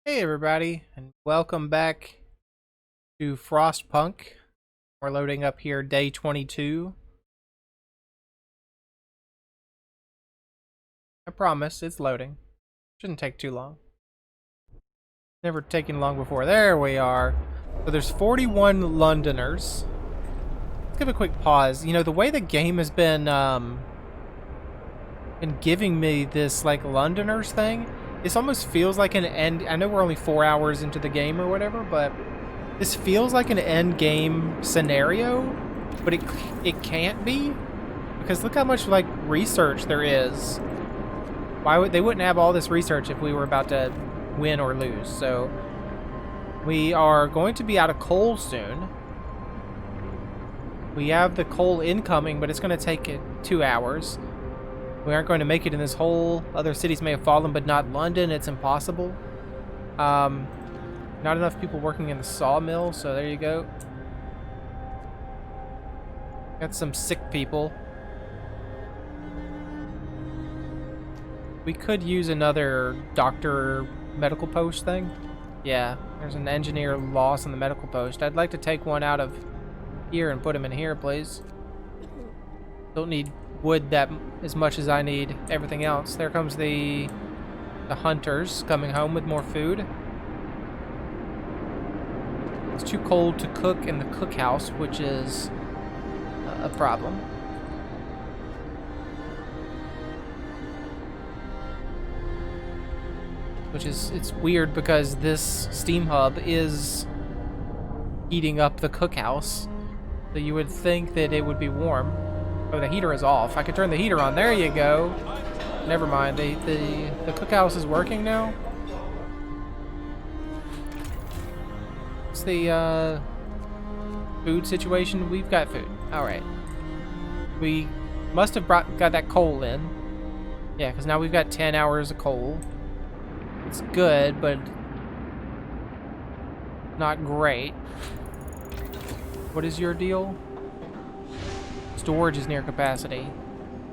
Hey everybody, and welcome back to Frostpunk. We're loading up here day 22. I promise, it's loading. Shouldn't take too long. Never taken long before. There we are. So there's 41 Londoners. Let's give a quick pause. You know, the way the game has been giving me this, like, Londoners thing, this almost feels like an end. I know we're only 4 hours into the game or whatever, but this feels like an end game scenario, but it can't be, because look how much like research there is. Why would they wouldn't have all this research if we were about to win or lose? So we are going to be out of coal soon. We have the coal incoming, but it's going to take 2 hours. We aren't going to make it in this hole. Other cities may have fallen, but not London. It's impossible. Not enough people working in the sawmill, so there you go. Got some sick people. We could use another doctor medical post thing. Yeah, there's an engineer lost on the medical post. I'd like to take one out of here and put him in here, please. Don't need wood that as much as I need everything else. There comes the hunters coming home with more food. It's too cold to cook in the cookhouse, which is a problem. It's weird because this steam hub is heating up the cookhouse, so you would think that it would be warm. Oh, the heater is off. I could turn the heater on. There you go. Never mind. The cookhouse is working now. What's the food situation? We've got food. All right. We must have got that coal in. Yeah, because now we've got 10 hours of coal. It's good, but not great. What is your deal? Storage is near capacity.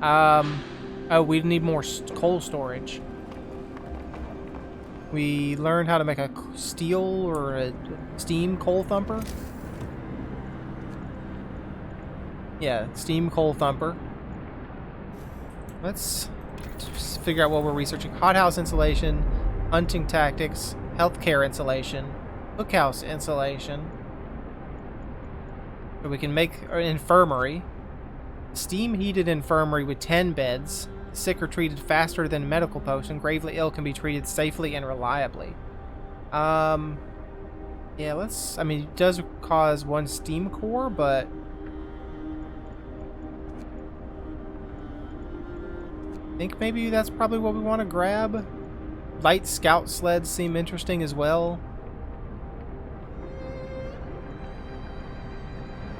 Oh, we need more coal storage. We learned how to make a steel or a steam coal thumper. Yeah, steam coal thumper. Let's just figure out what we're researching. Hothouse insulation, hunting tactics, healthcare insulation, cookhouse insulation. So we can make an infirmary. Steam-heated infirmary with 10 beds. The sick are treated faster than medical posts, and gravely ill can be treated safely and reliably. Yeah, let's... I mean, it does cause 1 steam core, but... I think maybe that's probably what we want to grab. Light scout sleds seem interesting as well.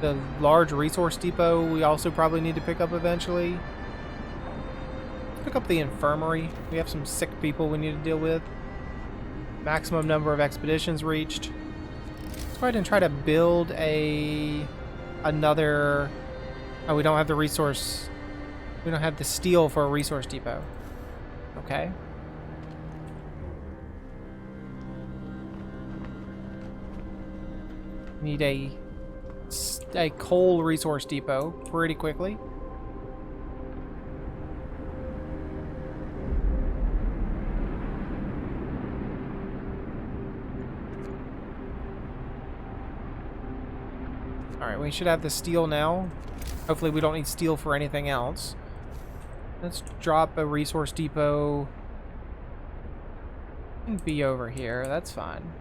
The large resource depot we also probably need to pick up eventually. Let's pick up the infirmary. We have some sick people we need to deal with. Maximum number of expeditions reached. Let's go ahead and try to build another... Oh, we don't have the resource. We don't have the steel for a resource depot. Okay. Need a coal resource depot pretty quickly. Alright, we should have the steel now. Hopefully we don't need steel for anything else. Let's drop a resource depot. And be over here, that's fine.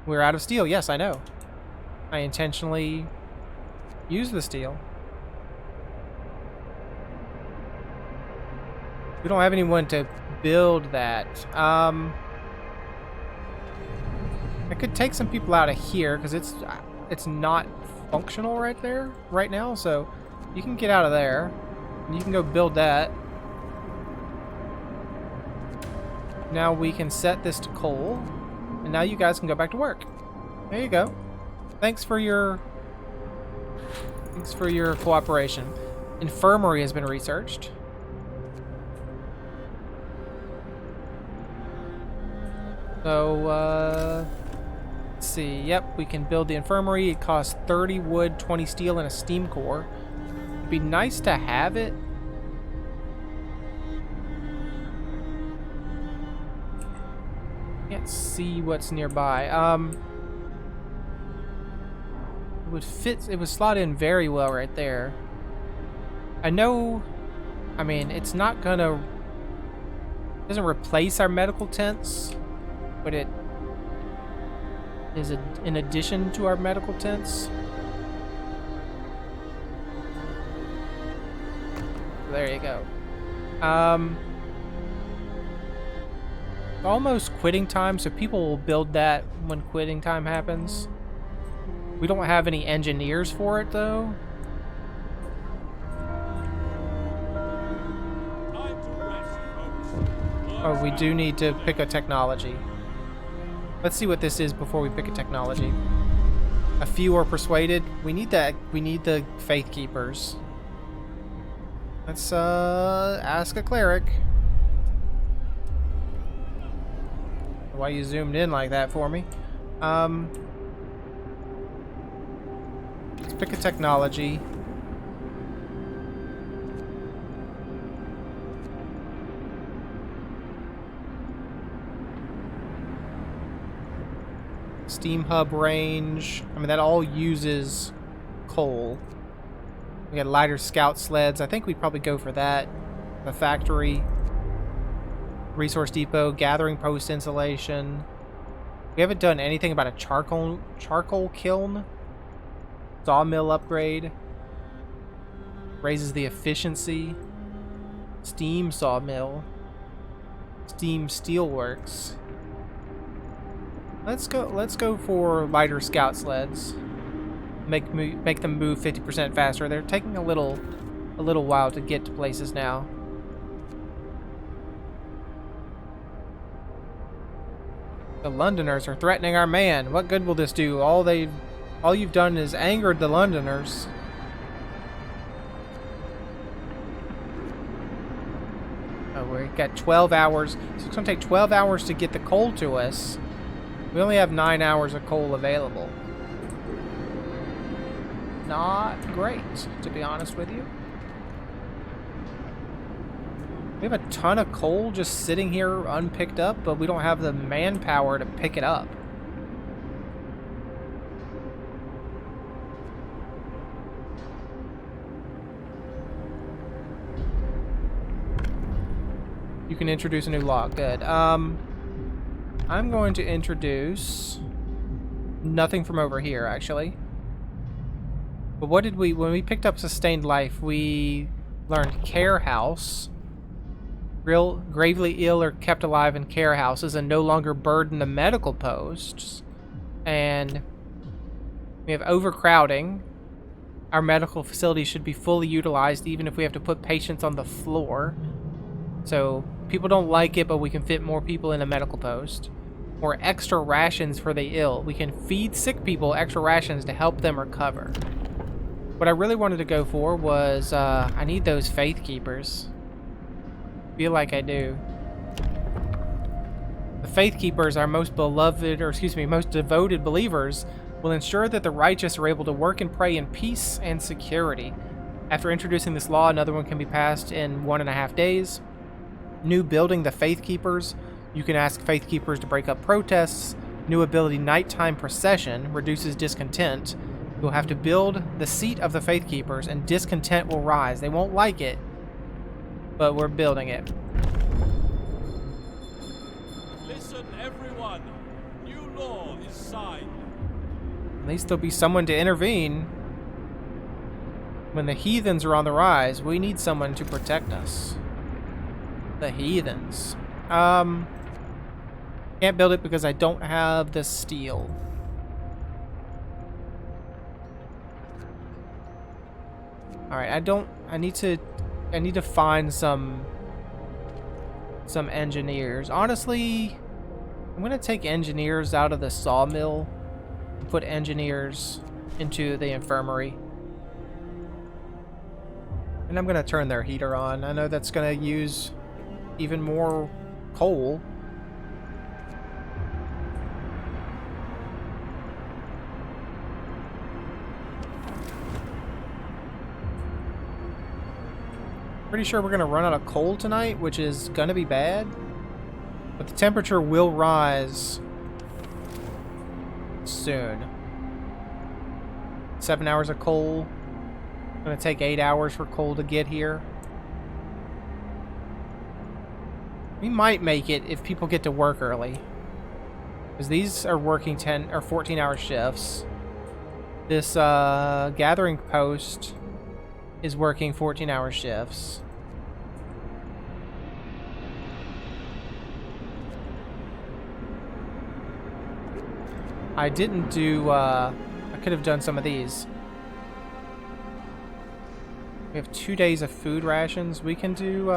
We're out of steel, yes, I know. I intentionally use the steel. We don't have anyone to build that. I could take some people out of here because it's not functional right now, so you can get out of there and you can go build that. Now we can set this to coal, and now you guys can go back to work. There you go. Thanks for your cooperation. Infirmary has been researched. So, let's see. Yep, we can build the infirmary. It costs 30 wood, 20 steel, and a steam core. It'd be nice to have it. Can't see what's nearby. It would fit. It would slot in very well right there. I know. I mean, it's not gonna. It doesn't replace our medical tents, but it is in addition to our medical tents. There you go. Almost quitting time, so people will build that when quitting time happens. We don't have any engineers for it, though. Oh, we do need to pick a technology. Let's see what this is before we pick a technology. A few are persuaded. We need that. We need the faith keepers. Let's ask a cleric. Why you zoomed in like that for me? Let's pick a technology. Steam hub range. I mean, that all uses coal. We got lighter scout sleds. I think we'd probably go for that. The factory. Resource depot. Gathering post installation. We haven't done anything about a charcoal kiln. Sawmill upgrade. Raises the efficiency. Steam sawmill. Steam steelworks. Let's go for lighter scout sleds. Make them move 50% faster. They're taking a little while to get to places now. The Londoners are threatening our man. What good will this do? All you've done is angered the Londoners. Oh, we've got 12 hours. So it's gonna take 12 hours to get the coal to us. We only have 9 hours of coal available. Not great, to be honest with you. We have a ton of coal just sitting here unpicked up, but we don't have the manpower to pick it up. You can introduce a new log. Good. I'm going to introduce nothing from over here, actually. But what did when we picked up Sustained Life, we learned Care House. Gravely ill or kept alive in care houses and no longer burden the medical posts. And we have overcrowding. Our medical facilities should be fully utilized even if we have to put patients on the floor. So people don't like it, but we can fit more people in a medical post. Or extra rations for the ill. We can feed sick people extra rations to help them recover. What I really wanted to go for was, I need those faith keepers. Feel like I do. The faith keepers, our most beloved, or excuse me, most devoted believers, will ensure that the righteous are able to work and pray in peace and security. After introducing this law, another one can be passed in 1.5 days. New building, the faith keepers. You can ask faith keepers to break up protests. New ability, nighttime procession, reduces discontent. You'll have to build the seat of the faith keepers and discontent will rise. They won't like it, but we're building it. Listen, everyone. New law is signed. At least there'll be someone to intervene. When the heathens are on the rise, we need someone to protect us. The heathens. Can't build it because I don't have the steel. Alright, I need to find some engineers. Honestly, I'm gonna take engineers out of the sawmill and put engineers into the infirmary. And I'm gonna turn their heater on. I know that's gonna use even more coal. Pretty sure we're gonna run out of coal tonight, which is gonna be bad. But the temperature will rise soon. 7 hours of coal. Gonna take 8 hours for coal to get here. We might make it if people get to work early. Because these are working 10 or 14-hour shifts. This gathering post is working 14-hour shifts. I didn't do, I could have done some of these. We have 2 days of food rations. We can do, we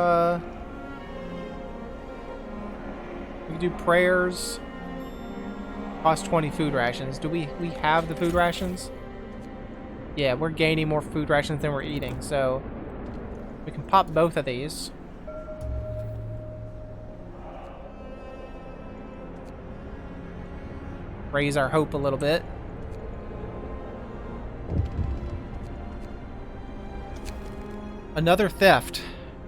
can do prayers. Cost 20 food rations. Do we have the food rations? Yeah, we're gaining more food rations than we're eating, so we can pop both of these. Raise our hope a little bit. Another theft.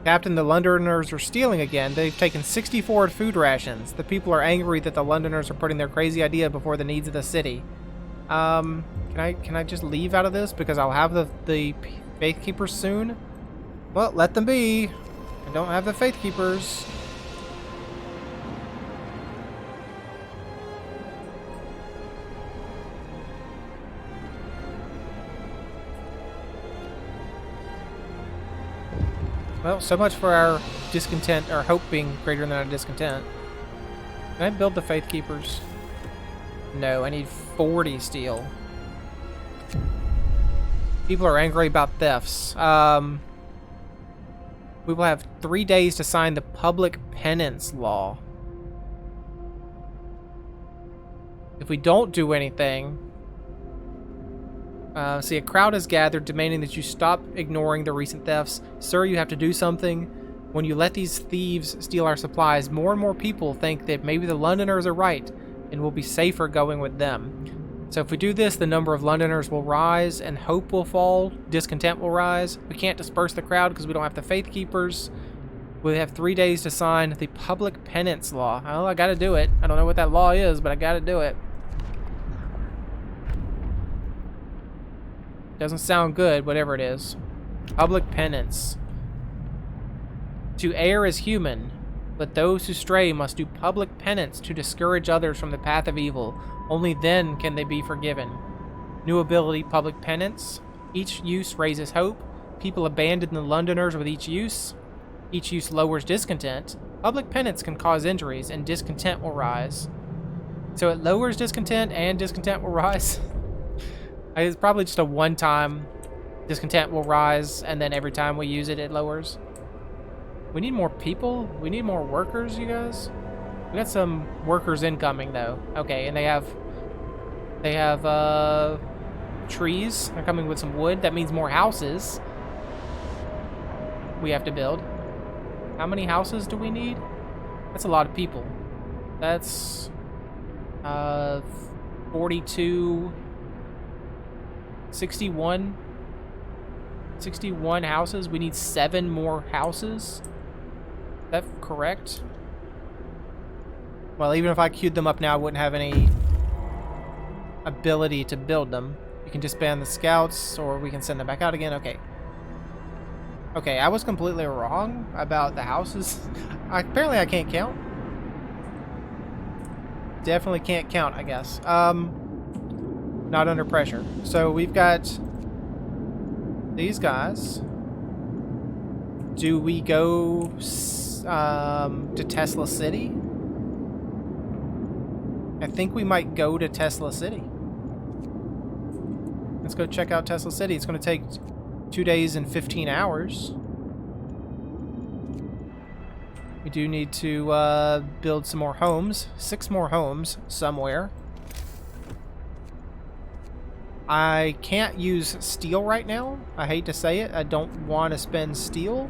Captain, the Londoners are stealing again. They've taken 64 food rations. The people are angry that the Londoners are putting their crazy idea before the needs of the city. Can I just leave out of this because I'll have the Faith Keepers soon? Well, let them be. I don't have the Faith Keepers. Well, so much for our discontent, our hope being greater than our discontent. Can I build the Faith Keepers? No, I need 40 steel. People are angry about thefts. We will have 3 days to sign the public penance law. If we don't do anything... see, a crowd has gathered demanding that you stop ignoring the recent thefts. Sir, you have to do something. When you let these thieves steal our supplies, more and more people think that maybe the Londoners are right and we'll be safer going with them. So if we do this, the number of Londoners will rise and hope will fall, discontent will rise. We can't disperse the crowd because we don't have the Faith Keepers. We have 3 days to sign the public penance law. Well, I gotta do it. I don't know what that law is, but I gotta do it. Doesn't sound good, whatever it is. Public penance. To err is human, but those who stray must do public penance to discourage others from the path of evil. Only then can they be forgiven. New ability, public penance. Each use raises hope. People abandon the Londoners with each use. Each use lowers discontent. Public penance can cause injuries, and discontent will rise. So it lowers discontent, and discontent will rise. It's probably just a one-time discontent will rise, and then every time we use it, it lowers. We need more people. We need more workers, you guys. We got some workers incoming, though. Okay, and they have trees. They're coming with some wood. That means more houses we have to build. How many houses do we need? That's a lot of people. That's 42... 61 houses. We need 7 more houses. Is that correct? Well, even if I queued them up now, I wouldn't have any ability to build them. We can disband the scouts, or we can send them back out again. Okay. Okay, I was completely wrong about the houses. Apparently I can't count. Definitely can't count, I guess. Not under pressure. So we've got these guys. Do we go to Tesla City? I think we might go to Tesla City. Let's go check out Tesla City. It's going to take 2 days and 15 hours. We do need to build some more homes. 6 more homes somewhere. I can't use steel right now. I hate to say it. I don't want to spend steel.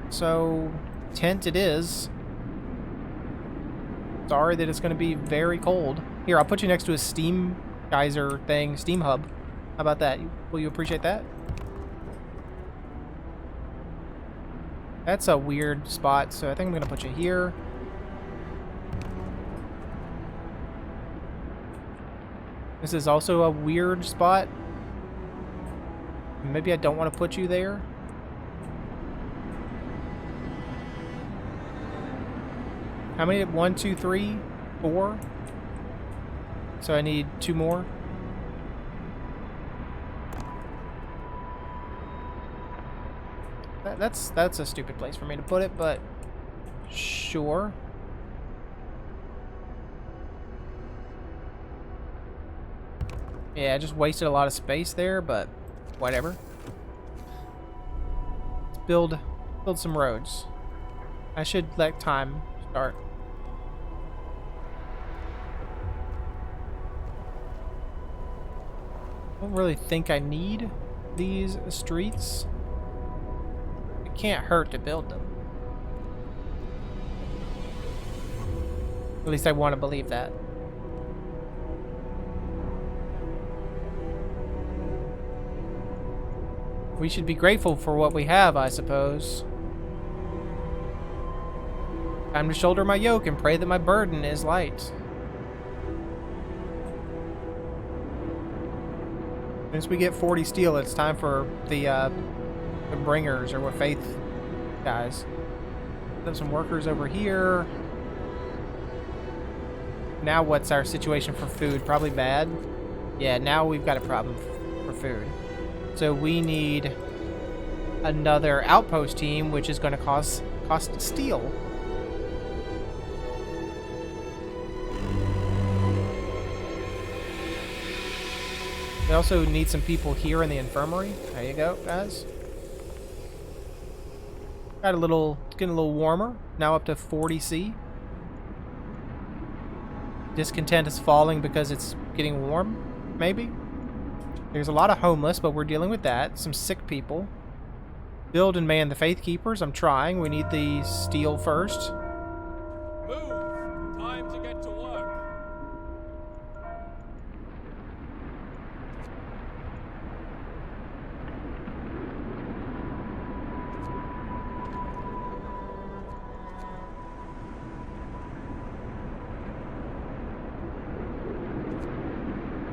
So, tent it is. Sorry that it's going to be very cold. Here, I'll put you next to a steam geyser thing, steam hub. How about that? Will you appreciate that? That's a weird spot, so I think I'm gonna put you here. This is also a weird spot. Maybe I don't want to put you there. How many? 1, 2, 3, 4. So I need 2 more. That's a stupid place for me to put it, but sure. Yeah, I just wasted a lot of space there, but whatever. Let's build some roads. I should let time start. I don't really think I need these streets. It can't hurt to build them. At least I want to believe that. We should be grateful for what we have, I suppose. Time to shoulder my yoke and pray that my burden is light. Once we get 40 steel, it's time for the bringers, or what faith guys. There's some workers over here. Now what's our situation for food? Probably bad. Yeah, now we've got a problem for food. So we need another outpost team, which is going to cost steel. We also need some people here in the infirmary. There you go, guys. Got a little, getting a little warmer. Now up to 40 C. Discontent is falling because it's getting warm, maybe. There's a lot of homeless, but we're dealing with that. Some sick people. Build and man the Faith Keepers. I'm trying. We need the steel first. Move! Time to get to work.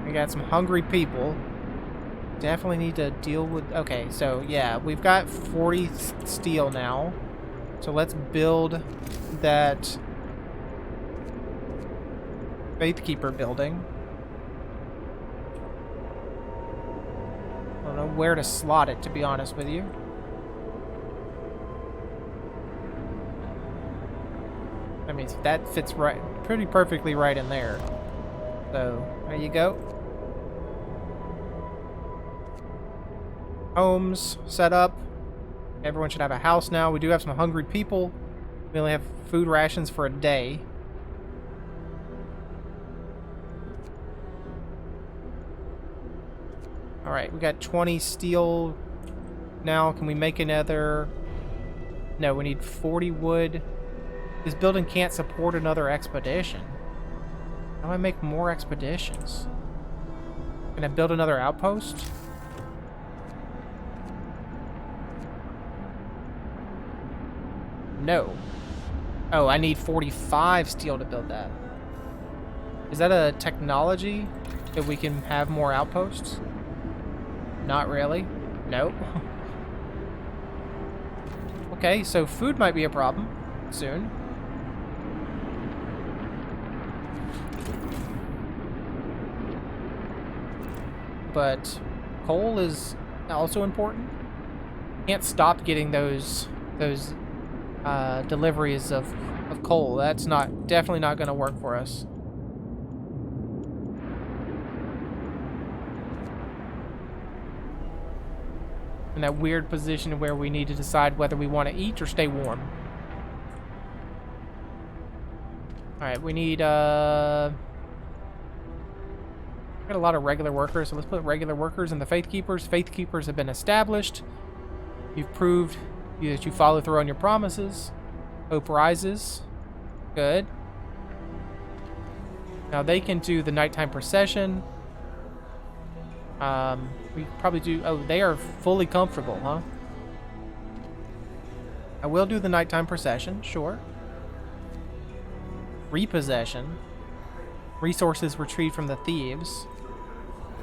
We got some hungry people. Definitely need to deal with... Okay, so yeah, we've got 40 steel now. So let's build that Faithkeeper building. I don't know where to slot it, to be honest with you. I mean, that fits right, pretty perfectly right in there. So, there you go. Homes set up. Everyone should have a house now. We do have some hungry people. We only have food rations for a day. Alright, we got 20 steel now. Can we make another? No, we need 40 wood. This building can't support another expedition. How do I make more expeditions? Can I build another outpost? No. Oh, I need 45 steel to build that. Is that a technology that we can have more outposts? Not really. Nope. Okay, so food might be a problem soon. But coal is also important. Can't stop getting those deliveries of coal. That's definitely not going to work for us. In that weird position where we need to decide whether we want to eat or stay warm. Alright, we need got a lot of regular workers, so let's put regular workers in the Faith Keepers. Faith Keepers have been established. You've proved that you follow through on your promises. Hope rises. Good. Now they can do the nighttime procession. We probably do... Oh, they are fully comfortable, huh? I will do the nighttime procession, sure. Repossession. Resources retrieved from the thieves.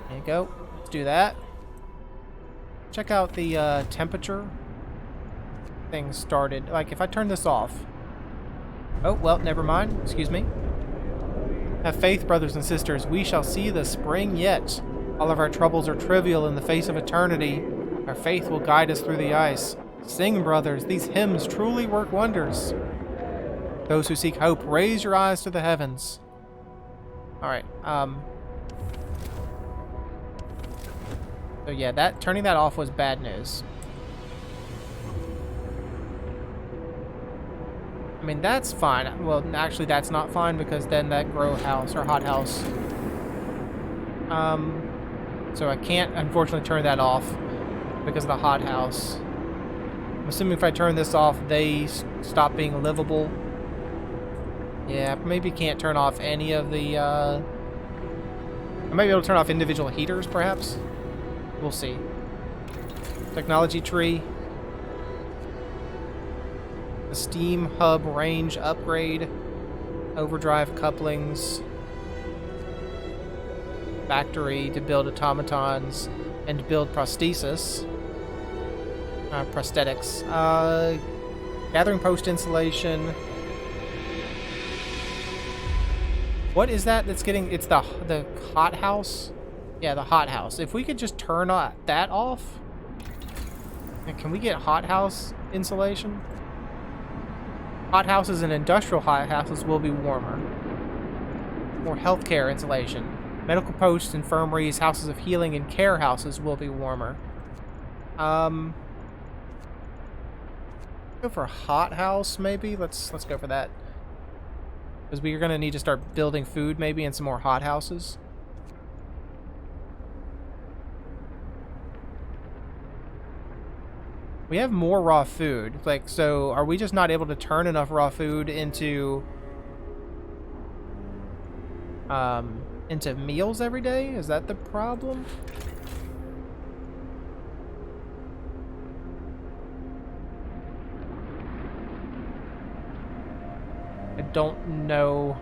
There you go. Let's do that. Check out the temperature. Things started. Like, if I turn this off. Oh, well, never mind. Excuse me. Have faith, brothers and sisters. We shall see the spring yet. All of our troubles are trivial in the face of eternity. Our faith will guide us through the ice. Sing, brothers. These hymns truly work wonders. Those who seek hope, raise your eyes to the heavens. Alright, so yeah, turning that off was bad news. I mean, that's fine. Well, actually, that's not fine because then that grow house or hot house. So I can't, unfortunately, turn that off because of the hot house. I'm assuming if I turn this off, they stop being livable. Yeah, maybe can't turn off any of the, I might be able to turn off individual heaters, perhaps. We'll see. Technology tree. The steam hub range upgrade. Overdrive couplings. Factory to build automatons and to build prosthesis. Prosthetics. Gathering post installation. What is that that's getting... It's the hot house? Yeah, the hot house. If we could just turn that off. And can we get hot house insulation? Hot houses and industrial hot houses will be warmer. More healthcare insulation. Medical posts, infirmaries, houses of healing, and care houses will be warmer. Go for a hot house, maybe? Let's go for that. Because we're going to need to start building food, maybe, and some more hot houses. We have more raw food. Like, so are we just not able to turn enough raw food into meals every day? Is that the problem? I don't know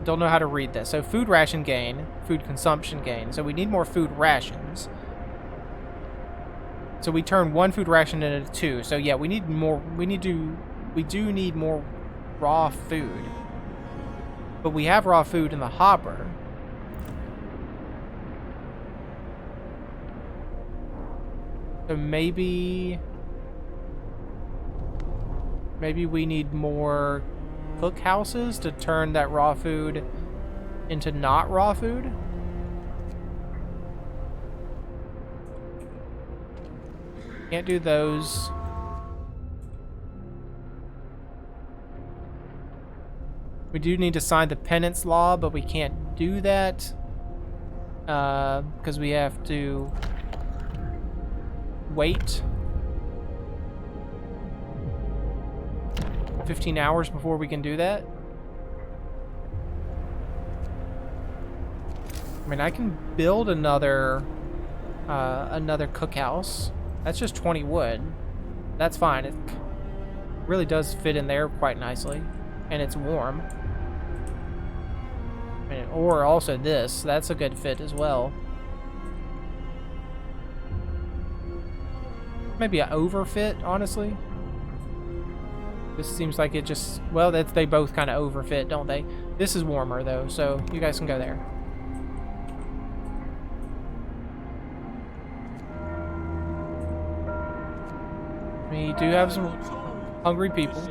how to read this. So food ration gain, food consumption gain. So we need more food rations. So we turn one food ration into two. So yeah, we need more. We do need more raw food. But we have raw food in the hopper. So maybe we need more cook houses to turn that raw food into not raw food. Can't do those. We do need to sign the penance law, but we can't do that because we have to wait 15 hours before we can do that. I mean, I can build another cookhouse. That's just 20 wood. That's fine. It really does fit in there quite nicely, and it's warm. I mean, or also this. That's a good fit as well. Maybe an overfit, honestly. This seems like it just... Well, they both kind of overfit, don't they? This is warmer, though, so you guys can go there. We do have some hungry people.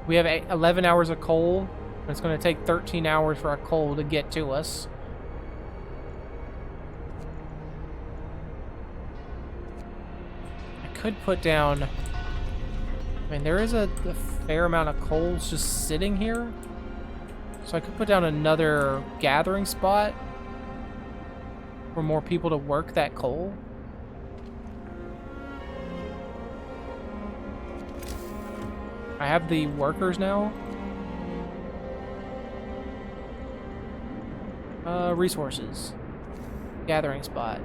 We have 11 hours of coal. And it's going to take 13 hours for our coal to get to us. I could put down... I mean, there is a fair amount of coals just sitting here. So I could put down another gathering spot for more people to work that coal. I have the workers now. Resources. Gathering spot.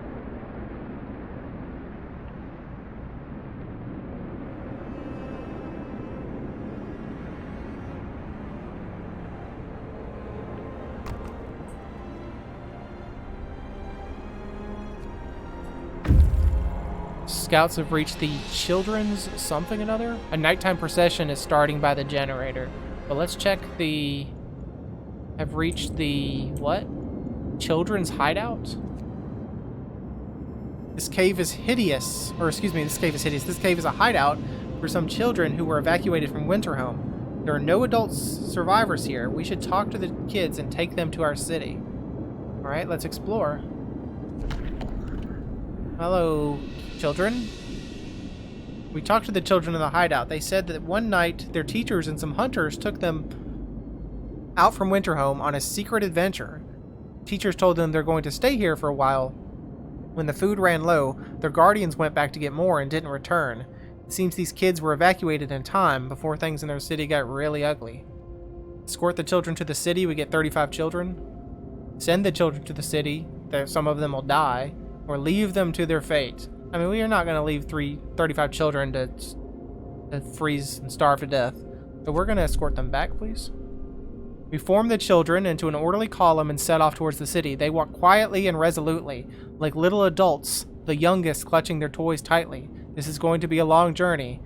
Scouts have reached the children's something another. A nighttime procession is starting by the generator. But let's check the... Have reached the... what? Children's hideout? This cave is hideous. Or excuse me, this cave is hideous. This cave is a hideout for some children who were evacuated from Winterhome. There are no adult survivors here. We should talk to the kids and take them to our city. Alright, let's explore. Hello, children. We talked to the children in the hideout. They said that one night their teachers and some hunters took them out from Winterhome on a secret adventure. Teachers told them they're going to stay here for a while. When the food ran low, their guardians went back to get more and didn't return. It seems these kids were evacuated in time before things in their city got really ugly. Escort the children to the city, we get 35 children. Send the children to the city, some of them will die, or leave them to their fate. I mean, we are not going to leave 35 children to freeze and starve to death. So we're going to escort them back, please. We form the children into an orderly column and set off towards the city. They walk quietly and resolutely, like little adults, the youngest clutching their toys tightly. This is going to be a long journey.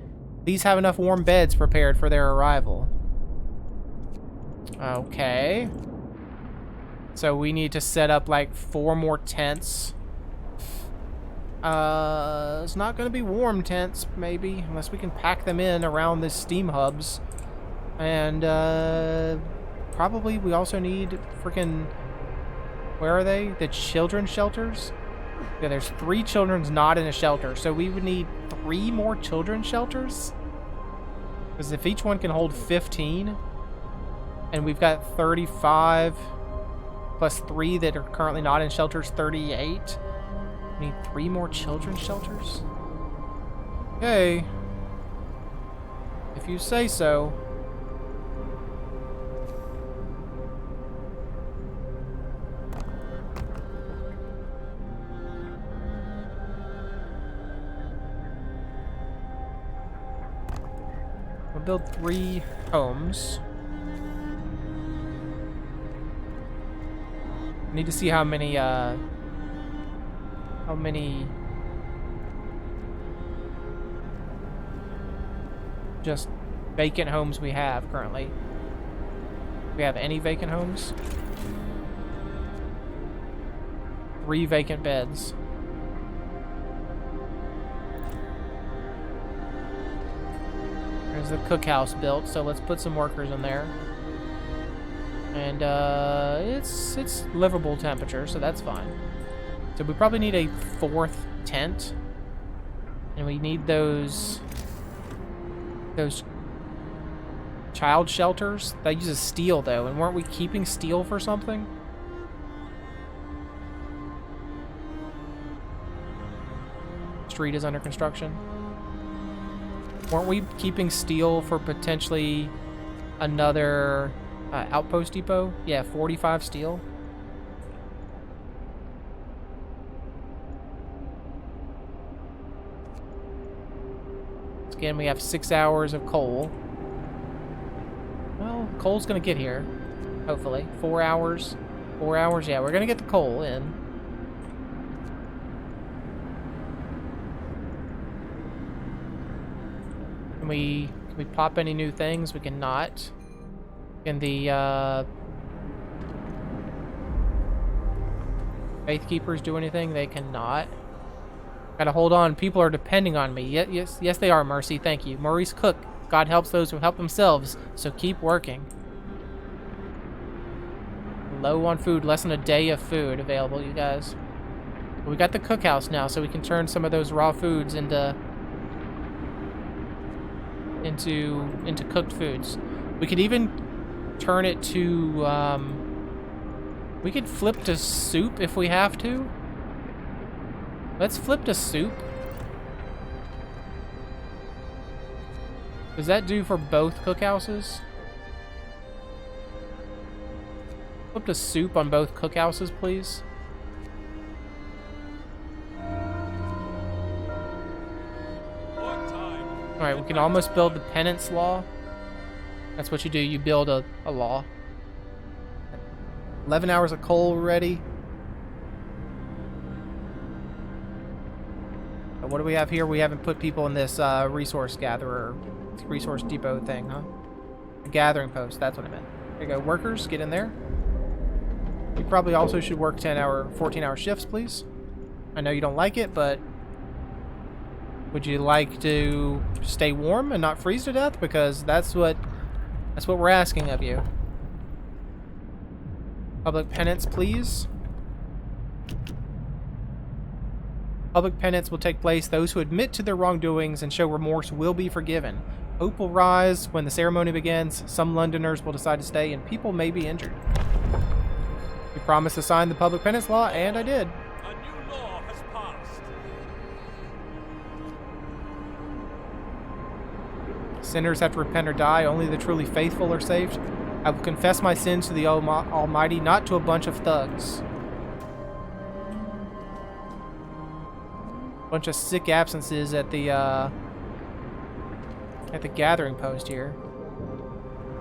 Please have enough warm beds prepared for their arrival. Okay. So we need to set up like 4 more tents. It's not going to be warm tents, maybe, unless we can pack them in around the steam hubs. And, probably we also need freaking... Where are they? The children's shelters? Yeah, there's 3 children's not in a shelter, so we would need 3 more children's shelters? Because if each one can hold 15, and we've got 35, plus 3 that are currently not in shelters, 38. We need 3 more children's shelters? Okay. If you say so. We'll build 3 homes. I need to see how many just vacant homes we have currently. Do we have any vacant homes? 3 vacant beds. There's the cookhouse built, so let's put some workers in there. And it's livable temperature, so that's fine. So we probably need a 4th tent, and we need those child shelters. That uses steel though, and weren't we keeping steel for something? Street is under construction. Weren't we keeping steel for potentially another outpost depot? Yeah, 45 steel. Again, we have 6 hours of coal. Well, coal's gonna get here, hopefully. 4 hours. 4 hours, yeah, we're gonna get the coal in. Can we pop any new things? We cannot. Can the Faith Keepers do anything? They cannot. Gotta hold on. People are depending on me. Yes, they are, Mercy. Thank you. Maurice Cook. God helps those who help themselves, so keep working. Low on food. Less than a day of food available, you guys. We got the cookhouse now, so we can turn some of those raw foods into cooked foods. We could even turn it to, we could flip to soup if we have to. Let's flip to soup. Does that do for both cookhouses? Flip to soup on both cookhouses, please. Alright, we can almost build the penance law. That's what you do, you build a law. 11 hours of coal ready. What do we have here? We haven't put people in this resource gatherer, resource depot thing, huh? A gathering post, that's what I meant. There you go, workers, get in there. You probably also should work 14-hour shifts, please. I know you don't like it, but would you like to stay warm and not freeze to death? Because that's what we're asking of you. Public penance, please. Public penance will take place. Those who admit to their wrongdoings and show remorse will be forgiven. Hope will rise when the ceremony begins. Some Londoners will decide to stay, and people may be injured. You promised to sign the public penance law, and I did. A new law has passed. Sinners have to repent or die. Only the truly faithful are saved. I will confess my sins to the Almighty, not to a bunch of thugs. Bunch of sick absences at the gathering post here.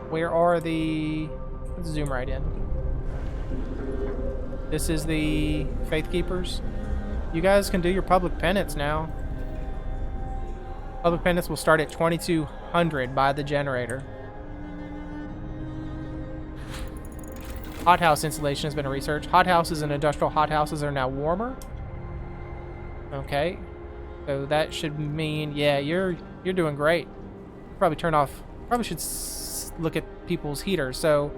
Where are the... Let's zoom right in. This is the Faith Keepers. You guys can do your public penance now. Public penance will start at 2200 by the generator. Hothouse installation has been researched. Hothouses and industrial hothouses are now warmer. Okay, so that should mean, yeah, you're doing great. Probably should look at people's heaters. So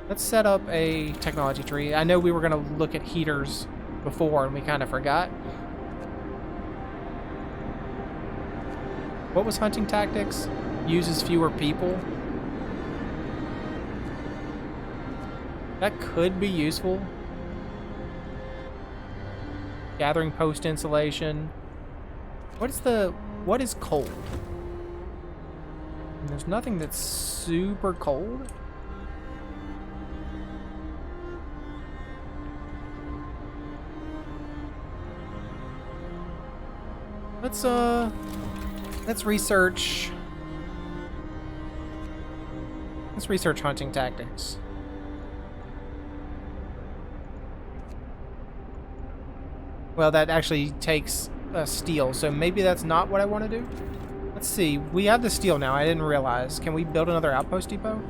let's set up a technology tree. I know we were gonna look at heaters before and we kind of forgot. What was hunting tactics? Uses fewer people. That could be useful. Gathering post insulation. What is cold? And there's nothing that's super cold. Let's research. Let's research hunting tactics. Well, that actually takes steel, so maybe that's not what I want to do. Let's see. We have the steel now. I didn't realize. Can we build another outpost depot?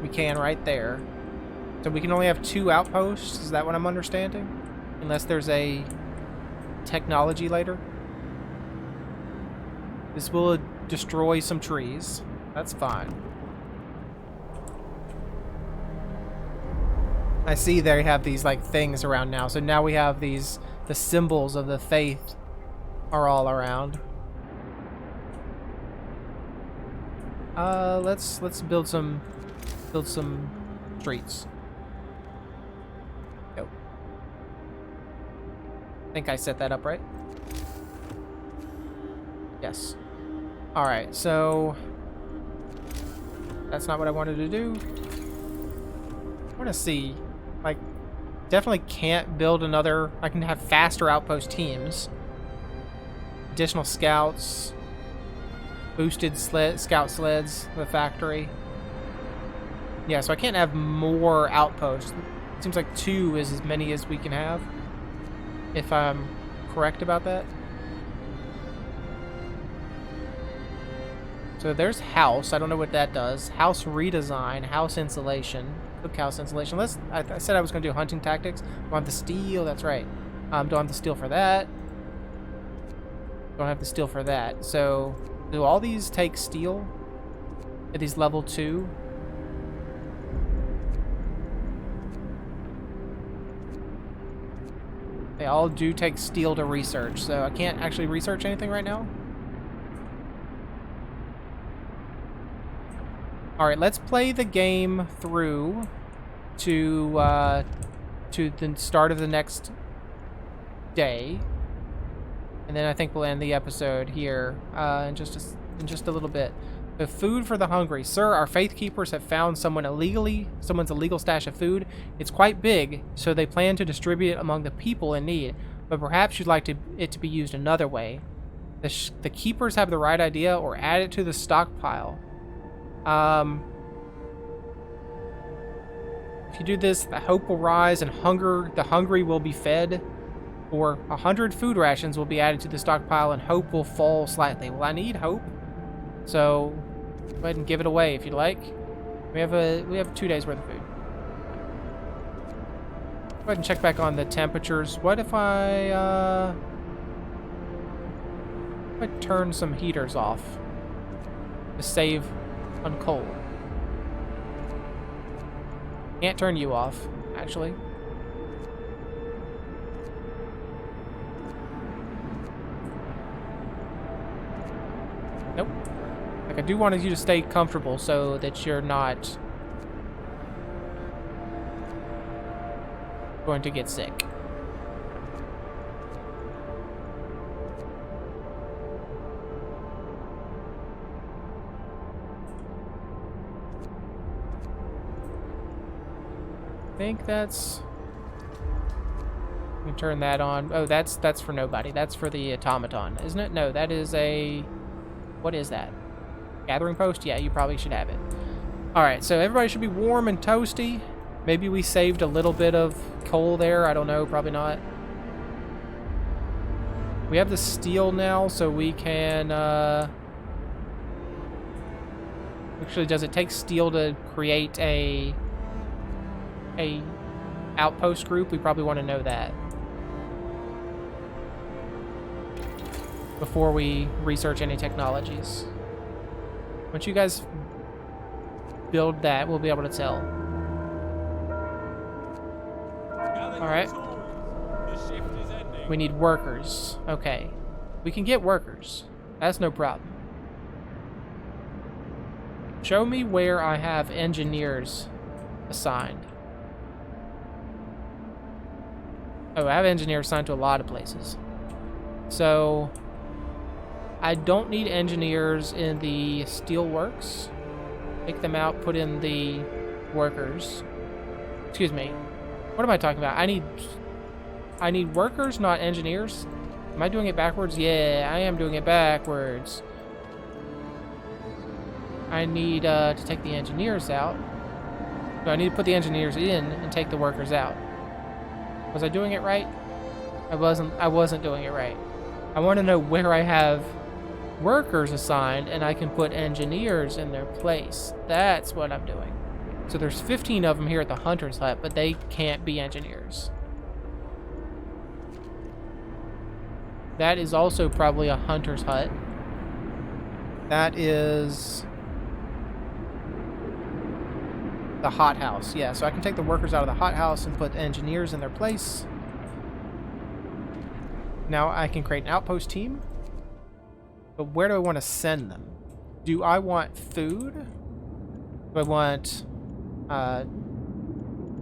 We can right there. So we can only have 2 outposts. Is that what I'm understanding? Unless there's a technology later. This will destroy some trees. That's fine. I see they have these like things around now. So now we have these, the symbols of the faith are all around. Let's build some streets. Go. I think I set that up right. Yes. All right, so that's not what I wanted to do. I want to see, like, definitely can't build another. I can have faster outpost teams, additional scouts, boosted scout sleds, the factory. Yeah, so I can't have more outposts. It seems like 2 is as many as we can have, if I'm correct about that. So there's house. I don't know what that does. House redesign, house insulation, cookhouse insulation. I said I was going to do hunting tactics. Don't have the steel. That's right. Don't have the steel for that. Don't have the steel for that. So do all these take steel? Are these level 2? They all do take steel to research. So I can't actually research anything right now. Alright, let's play the game through to the start of the next day. And then I think we'll end the episode here in just a little bit. The food for the hungry. Sir, our faith keepers have found someone's illegal stash of food. It's quite big, so they plan to distribute it among the people in need. But perhaps you'd like it to be used another way. The keepers have the right idea, or add it to the stockpile. If you do this, the hope will rise and the hungry will be fed. Or 100 food rations will be added to the stockpile and hope will fall slightly. Well, I need hope. So go ahead and give it away if you'd like. We have 2 days worth of food. Go ahead and check back on the temperatures. What if I turn some heaters off to save on coal? Can't turn you off, actually. Nope. Like, I do want you to stay comfortable so that you're not going to get sick. I think that's... Let me turn that on. Oh, that's for nobody. That's for the automaton, isn't it? No, that is a... What is that? Gathering post? Yeah, you probably should have it. Alright, so everybody should be warm and toasty. Maybe we saved a little bit of coal there. I don't know. Probably not. We have the steel now, so we can... Actually, does it take steel to create a outpost group? We probably want to know that before we research any technologies. Once you guys build that, we'll be able to tell. Alright. We need workers. Okay. We can get workers. That's no problem. Show me where I have engineers assigned. Oh, I have engineers assigned to a lot of places. So, I don't need engineers in the steelworks. Take them out, put in the workers. Excuse me. What am I talking about? I need workers, not engineers. Am I doing it backwards? Yeah, I am doing it backwards. I need to take the engineers out. No, I need to put the engineers in and take the workers out. Was I doing it right? I wasn't doing it right. I want to know where I have workers assigned and I can put engineers in their place. That's what I'm doing. So there's 15 of them here at the Hunter's Hut, but they can't be engineers. That is also probably a Hunter's Hut. That is the hothouse. Yeah, so I can take the workers out of the hothouse and put engineers in their place. Now I can create an outpost team. But where do I want to send them? Do I want food? Do I want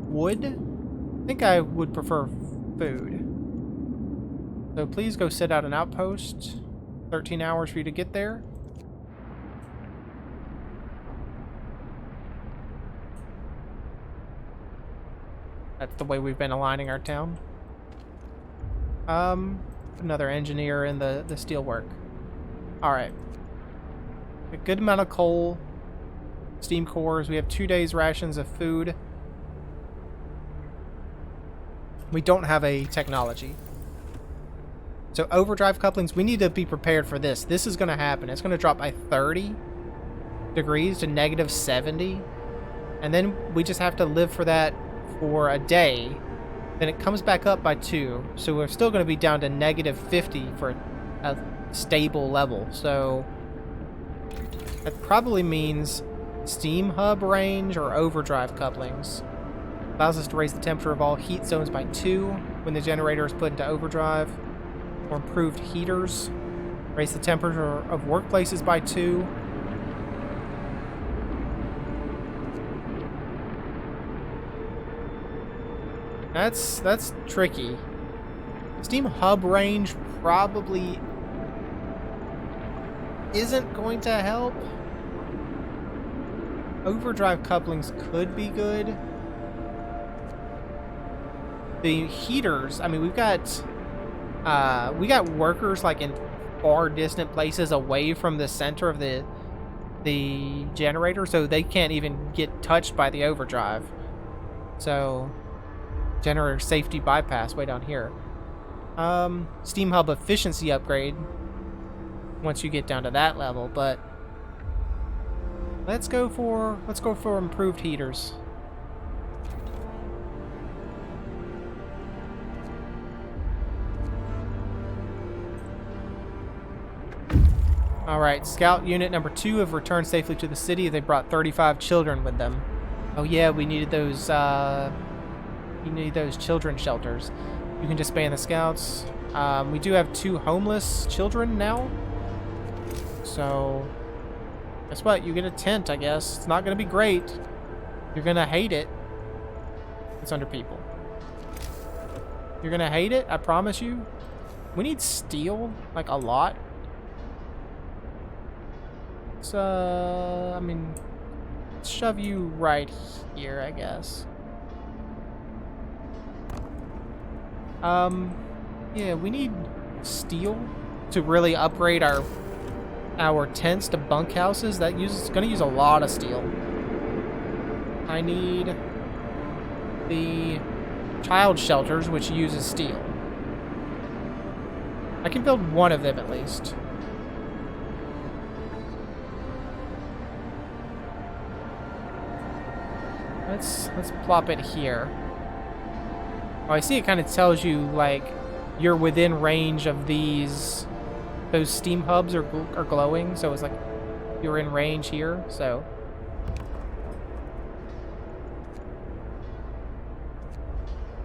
wood? I think I would prefer food. So please go set out an outpost. 13 hours for you to get there. That's the way we've been aligning our town. Another engineer in the steelwork. Alright. A good amount of coal. Steam cores. We have 2 days rations of food. We don't have a technology. So overdrive couplings, we need to be prepared for this. This is going to happen. It's going to drop by 30 degrees to negative 70. And then we just have to live for that for a day. Then it comes back up by 2. So we're still going to be down to negative 50 for a stable level. So that probably means steam hub range or overdrive couplings. Allows us to raise the temperature of all heat zones by 2 when the generator is put into overdrive. Or improved heaters. Raise the temperature of workplaces by 2. That's tricky. Steam hub range probably isn't going to help. Overdrive couplings could be good. The heaters, I mean, we got workers like in far distant places away from the center of the generator, so they can't even get touched by the overdrive. So generator safety bypass way down here. Steam Hub efficiency upgrade once you get down to that level, but let's go for improved heaters. All right, Scout Unit number 2 have returned safely to the city. They brought 35 children with them. Oh yeah, we needed those children's shelters. You can disband the scouts. We do have 2 homeless children now. So, guess what? You get a tent, I guess. It's not going to be great. You're going to hate it. It's under people. You're going to hate it, I promise you. We need steel, like a lot. So, I mean, let's shove you right here, I guess. Yeah, we need steel to really upgrade our tents to bunkhouses. That gonna use a lot of steel. I need the child shelters, which uses steel. I can build one of them at least. Let's plop it here. Oh, I see it kind of tells you, like, you're within range of those steam hubs are glowing, so it's like you're in range here, so.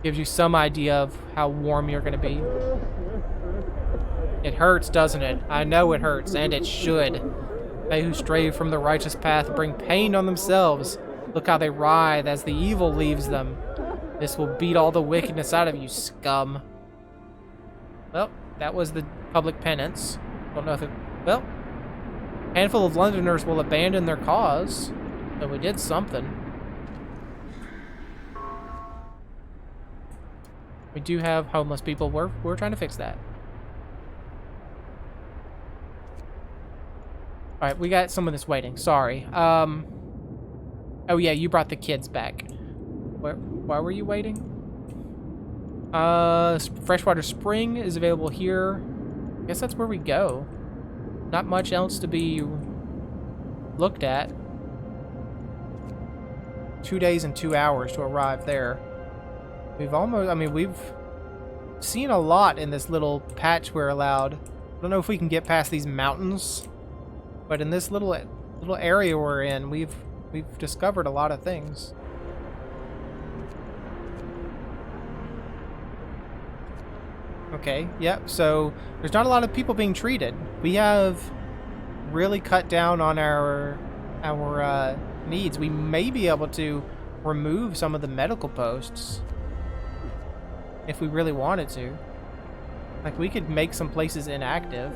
Gives you some idea of how warm you're gonna be. It hurts, doesn't it? I know it hurts, and it should. They who stray from the righteous path bring pain on themselves. Look how they writhe as the evil leaves them. This will beat all the wickedness out of you, scum. Well, that was the public penance. Don't know if it... Well, a handful of Londoners will abandon their cause. So we did something. We do have homeless people. We're trying to fix that. Alright, we got someone that's waiting. Sorry. Oh yeah, you brought the kids back. Why were you waiting? Freshwater Spring is available here. I guess that's where we go. Not much else to be looked at. 2 days and 2 hours to arrive there. We've seen a lot in this little patch we're allowed. I don't know if we can get past these mountains, but in this little area we're in, we've discovered a lot of things. Okay, yep, so there's not a lot of people being treated. We have really cut down on our needs. We may be able to remove some of the medical posts if we really wanted to. Like, we could make some places inactive.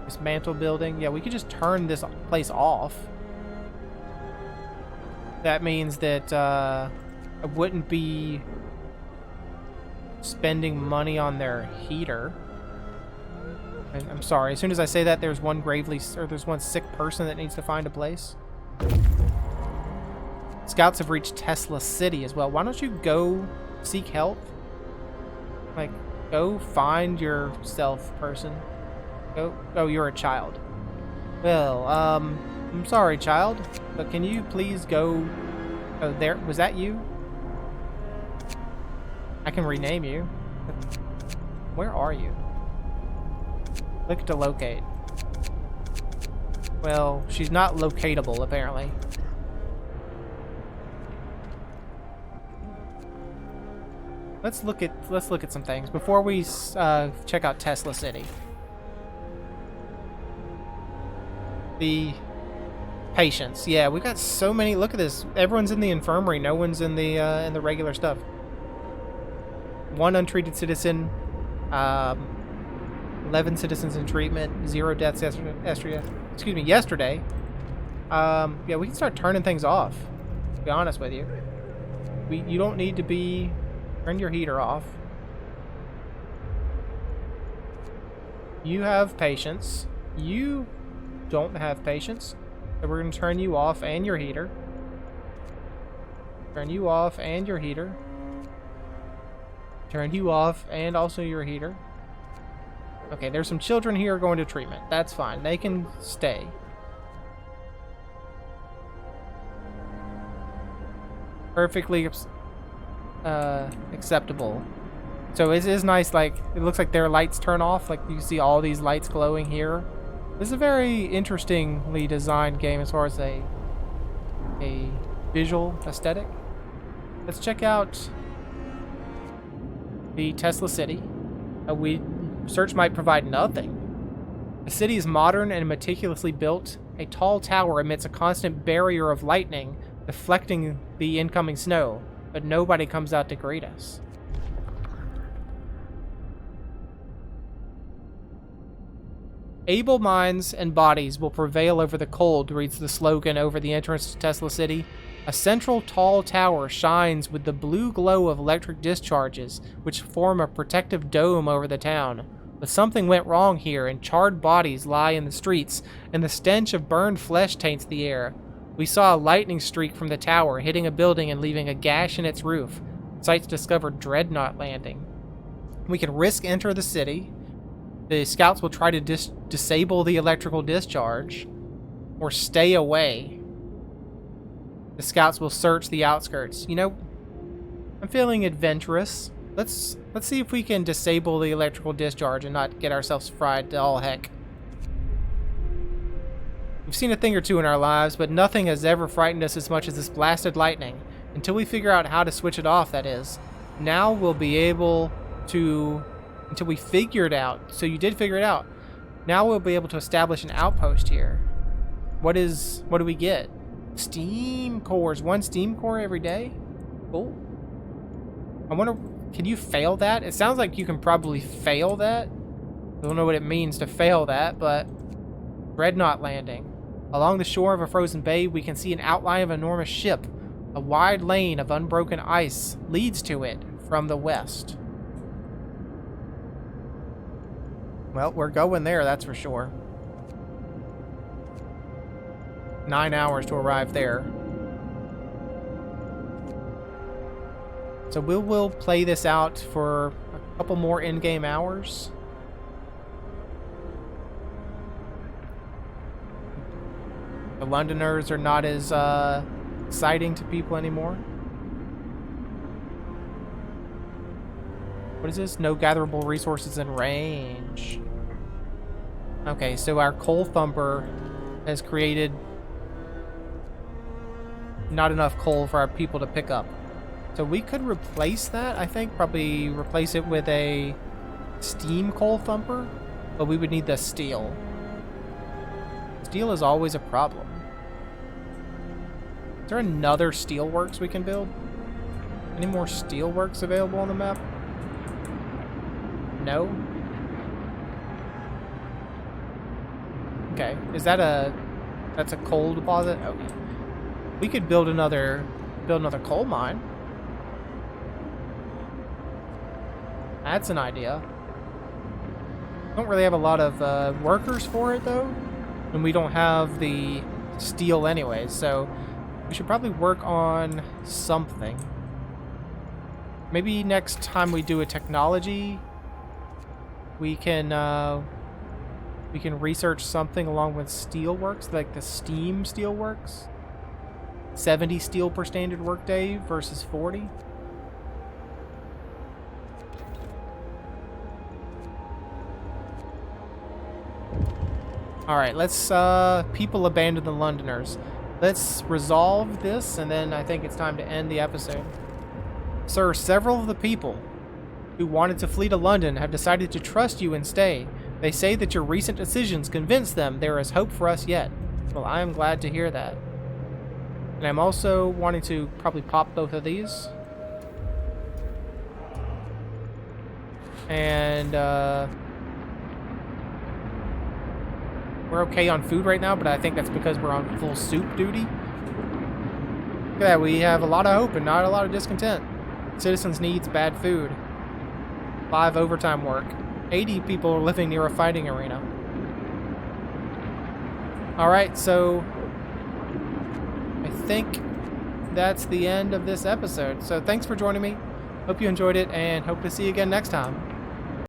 Dismantle building. Yeah, we could just turn this place off. That means that I wouldn't be spending money on their heater. And I'm sorry, as soon as I say that, there's one sick person that needs to find a place. Scouts have reached Tesla City as well. Why don't you go seek help? Like, go find yourself, person. Go. Oh, you're a child. Well, I'm sorry, child, but can you please go... Oh, there... Was that you? I can rename you. Where are you? Click to locate. Well, she's not locatable, apparently. Let's look at some things before we check out Tesla City. The patients. Yeah, we got so many. Look at this. Everyone's in the infirmary. No one's in the regular stuff. One untreated citizen. 11 citizens in treatment. 0 deaths yesterday. Yeah, we can start turning things off. To be honest with you, you don't need to be. Turn your heater off. You have patience. You don't have patience. So we're going to turn you off and your heater. Turn you off and your heater. Turn you off and also your heater. Okay, there's some children here going to treatment. That's fine. They can stay. Perfectly acceptable. So it is nice, like, it looks like their lights turn off. Like, you see all these lights glowing here. This is a very interestingly designed game as far as a visual aesthetic. Let's check out the Tesla City. Search might provide nothing. The city is modern and meticulously built. A tall tower emits a constant barrier of lightning, deflecting the incoming snow, but nobody comes out to greet us. Able minds and bodies will prevail over the cold, reads the slogan over the entrance to Tesla City. A central tall tower shines with the blue glow of electric discharges, which form a protective dome over the town. But something went wrong here, and charred bodies lie in the streets, and the stench of burned flesh taints the air. We saw a lightning streak from the tower, hitting a building and leaving a gash in its roof. Sites discovered Dreadnought Landing. We can risk enter the city. The scouts will try to disable the electrical discharge, or stay away. The scouts will search the outskirts. You know, I'm feeling adventurous. Let's see if we can disable the electrical discharge and not get ourselves fried to all heck. We've seen a thing or two in our lives, but nothing has ever frightened us as much as this blasted lightning. Until we figure out how to switch it off, that is. Now we'll be able to... Until we figure it out. So you did figure it out. Now we'll be able to establish an outpost here. What do we get? Steam cores. 1 steam core every day? Cool. I wonder, can you fail that? It sounds like you can probably fail that. I don't know what it means to fail that, but... Dreadnought Landing. Along the shore of a frozen bay, we can see an outline of an enormous ship. A wide lane of unbroken ice leads to it from the west. Well, we're going there, that's for sure. 9 hours to arrive there. So we'll play this out for a couple more in-game hours. The Londoners are not as exciting to people anymore. What is this? No gatherable resources in range. Okay, so our coal thumper has created not enough coal for our people to pick up. So we could replace that, I think. Probably replace it with a steam coal thumper. But we would need the steel. Steel is always a problem. Is there another steelworks we can build? Any more steelworks available on the map? No? Okay, is that that's a coal deposit? Okay. We could build another coal mine. That's an idea. Don't really have a lot of workers for it though, and we don't have the steel anyways, so we should probably work on something. Maybe next time we do a technology, we can research something along with steelworks, like the steam steelworks. 70 steel per standard workday versus 40. Alright, let's people abandon the Londoners. Let's resolve this, and then I think it's time to end the episode. Sir, several of the people who wanted to flee to London have decided to trust you and stay. They say that your recent decisions convinced them there is hope for us yet. Well, I am glad to hear that. And I'm also wanting to probably pop both of these. And, we're okay on food right now, but I think that's because we're on full soup duty. Look at that, we have a lot of hope and not a lot of discontent. Citizens needs bad food. 5 overtime work. 80 people are living near a fighting arena. Alright, so I think that's the end of this episode. So thanks for joining me. Hope you enjoyed it, and hope to see you again next time.